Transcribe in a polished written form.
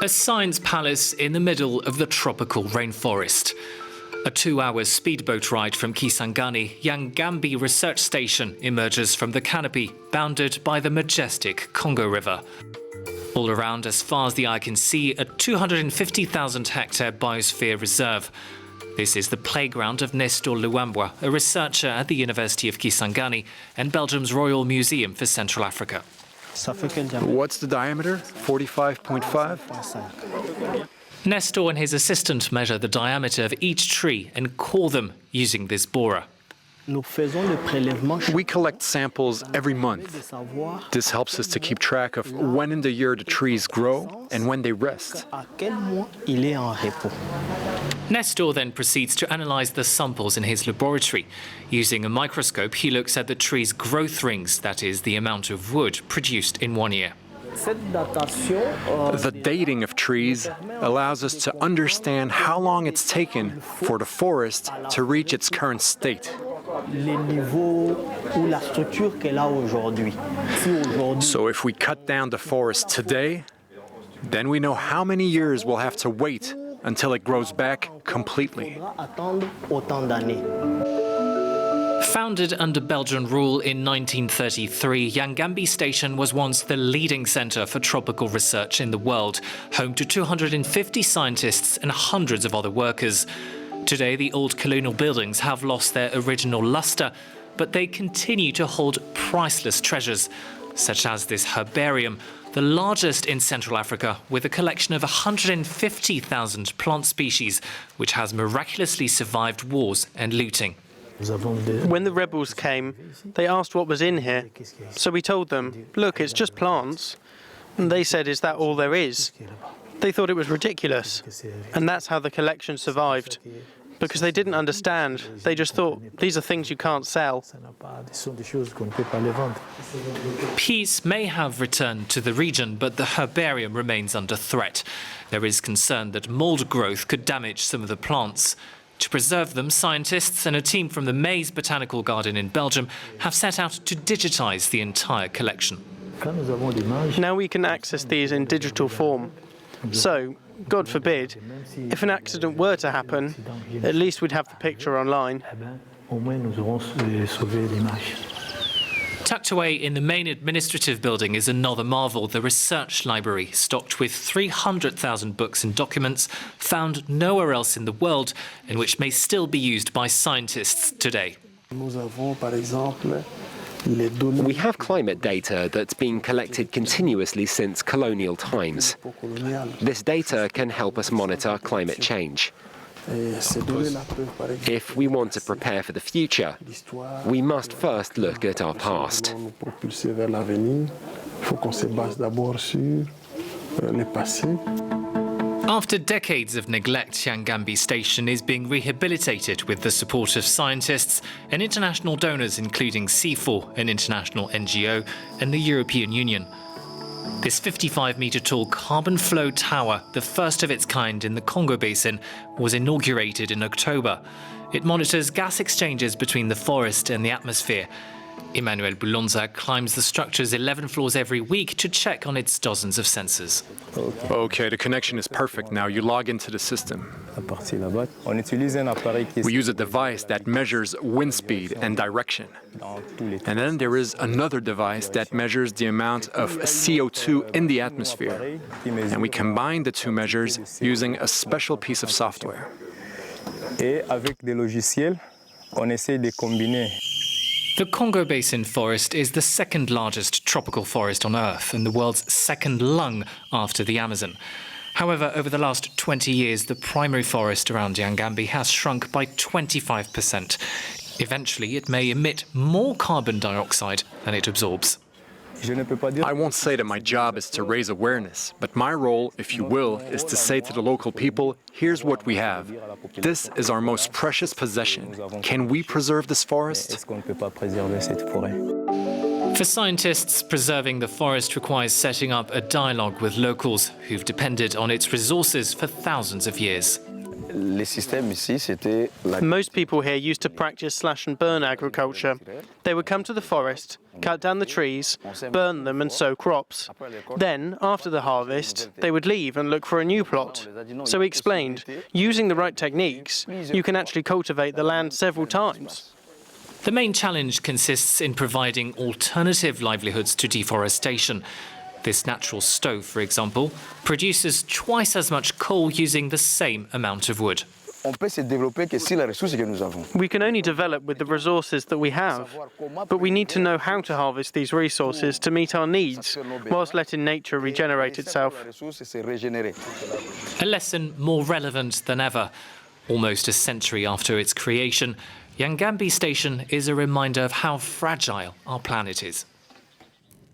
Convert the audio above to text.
A science palace in the middle of the tropical rainforest. A 2-hour speedboat ride from Kisangani, Yangambi Research Station emerges from the canopy, bounded by the majestic Congo River. All around, as far as the eye can see, a 250,000-hectare biosphere reserve. This is the playground of Nestor Luambwa, a researcher at the University of Kisangani and Belgium's Royal Museum for Central Africa. What's the diameter? 45.5? Nestor and his assistant measure the diameter of each tree and core them using this borer. We collect samples every month. This helps us to keep track of when in the year the trees grow and when they rest. Nestor then proceeds to analyze the samples in his laboratory. Using a microscope, he looks at the tree's growth rings, that is, the amount of wood produced in 1 year. The dating of trees allows us to understand how long it's taken for the forest to reach its current state. So if we cut down the forest today, then we know how many years we'll have to wait until it grows back completely. Founded under Belgian rule in 1933, Yangambi Station was once the leading centre for tropical research in the world, home to 250 scientists and hundreds of other workers. Today, the old colonial buildings have lost their original lustre, but they continue to hold priceless treasures, such as this herbarium, the largest in Central Africa, with a collection of 150,000 plant species, which has miraculously survived wars and looting. When the rebels came, they asked what was in here. So we told them, look, it's just plants. And they said, is that all there is? They thought it was ridiculous. And that's how the collection survived. Because they didn't understand. They just thought, these are things you can't sell. Peace may have returned to the region, but the herbarium remains under threat. There is concern that mold growth could damage some of the plants. To preserve them, scientists and a team from the Maze Botanical Garden in Belgium have set out to digitize the entire collection. Now we can access these in digital form. So, God forbid, if an accident were to happen, at least we'd have the picture online. Tucked away in the main administrative building is another marvel, the research library, stocked with 300,000 books and documents found nowhere else in the world and which may still be used by scientists today. We have climate data that's been collected continuously since colonial times. This data can help us monitor climate change. If we want to prepare for the future, we must first look at our past. After decades of neglect, Yangambi Station is being rehabilitated with the support of scientists and international donors, including C4, an international NGO, and the European Union. This 55-metre-tall carbon flow tower, the first of its kind in the Congo basin, was inaugurated in October. It monitors gas exchanges between the forest and the atmosphere. Emmanuel Boulonza climbs the structure's 11 floors every week to check on its dozens of sensors. Okay, the connection is perfect now. You log into the system. We use a device that measures wind speed and direction. And then there is another device that measures the amount of CO2 in the atmosphere. And we combine the two measures using a special piece of software. The Congo Basin forest is the second largest tropical forest on Earth and the world's second lung after the Amazon. However, over the last 20 years, the primary forest around Yangambi has shrunk by 25%. Eventually, it may emit more carbon dioxide than it absorbs. I won't say that my job is to raise awareness, but my role, if you will, is to say to the local people, here's what we have. This is our most precious possession. Can we preserve this forest? For scientists, preserving the forest requires setting up a dialogue with locals who've depended on its resources for thousands of years. Most people here used to practice slash and burn agriculture. They would come to the forest, cut down the trees, burn them and sow crops. Then, after the harvest, they would leave and look for a new plot. So he explained, using the right techniques, you can actually cultivate the land several times. The main challenge consists in providing alternative livelihoods to deforestation. This natural stove, for example, produces twice as much coal using the same amount of wood. We can only develop with the resources that we have, but we need to know how to harvest these resources to meet our needs, whilst letting nature regenerate itself. A lesson more relevant than ever. Almost a century after its creation, Yangambi Station is a reminder of how fragile our planet is.